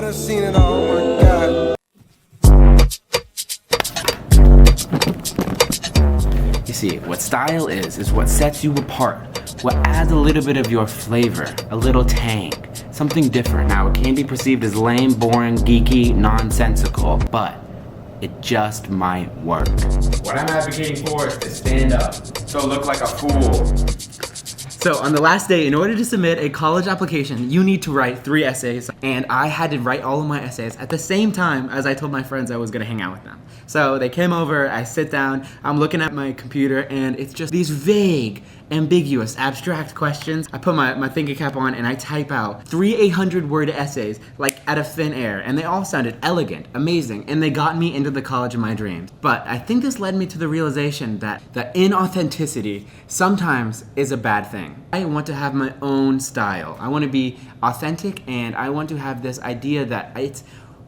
done seen it all, oh my God. You see, what style is what sets you apart, what adds a little bit of your flavor, a little tang, something different. Now, it can be perceived as lame, boring, geeky, nonsensical, but it just might work. What I'm advocating for is to stand up, so look like a fool. So on the last day, in order to submit a college application, you need to write 3 essays, and I had to write all of my essays at the same time as I told my friends I was gonna hang out with them. So they came over, I sit down, I'm looking at my computer, and it's just these vague, ambiguous, abstract questions. I put my thinking cap on and I type out 3 800-word essays, like out of thin air, and they all sounded elegant, amazing, and they got me into the college of my dreams. But I think this led me to the realization that inauthenticity sometimes is a bad thing. I want to have my own style. I want to be authentic, and I want to have this idea that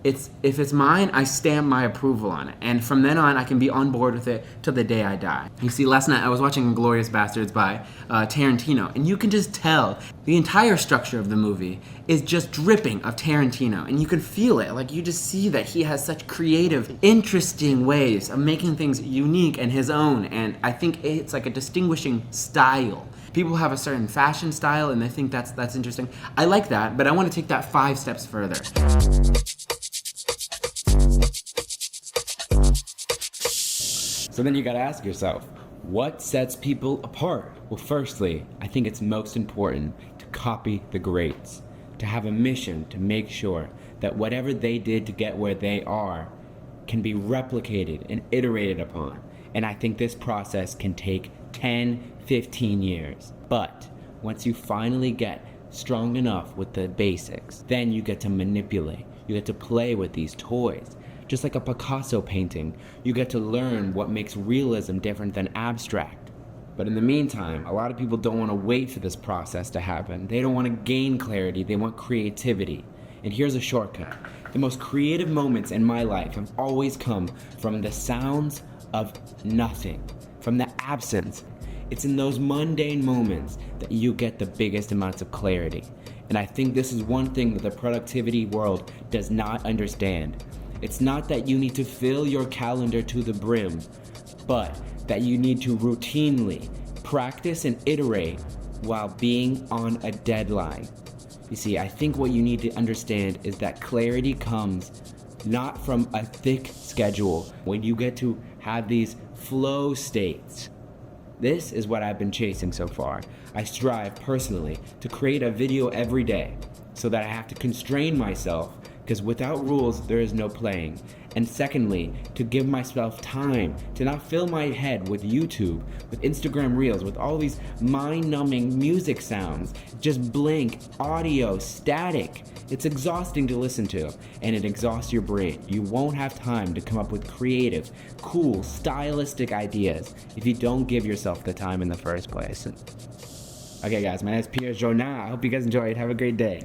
if it's mine, I stamp my approval on it. And from then on, I can be on board with it till the day I die. You see, last night I was watching Inglourious Basterds by Tarantino, and you can just tell the entire structure of the movie is just dripping of Tarantino, and you can feel it. Like, you just see that he has such creative, interesting ways of making things unique and his own, and I think it's like a distinguishing style. People have a certain fashion style, and they think that's interesting. I like that, but I want to take that 5 steps further. So then you gotta ask yourself, what sets people apart? Well, firstly, I think it's most important to copy the greats, to have a mission to make sure that whatever they did to get where they are can be replicated and iterated upon. And I think this process can take 10, 15 years. But once you finally get strong enough with the basics, then you get to manipulate. You get to play with these toys. Just like a Picasso painting, you get to learn what makes realism different than abstract. But in the meantime, a lot of people don't want to wait for this process to happen. They don't want to gain clarity, they want creativity. And here's a shortcut. The most creative moments in my life have always come from the sounds of nothing, from the absence. It's in those mundane moments that you get the biggest amounts of clarity. And I think this is one thing that the productivity world does not understand. It's not that you need to fill your calendar to the brim, but that you need to routinely practice and iterate while being on a deadline. You see, I think what you need to understand is that clarity comes not from a thick schedule. When you get to have these flow states, this is what I've been chasing so far. I strive personally to create a video every day so that I have to constrain myself, because without rules, there is no playing. And secondly, to give myself time to not fill my head with YouTube, with Instagram Reels, with all these mind-numbing music sounds, just blank, audio, static. It's exhausting to listen to, and it exhausts your brain. You won't have time to come up with creative, cool, stylistic ideas if you don't give yourself the time in the first place. Okay guys, my name is Pierre, jonah. I hope you guys enjoyed. Have a great day.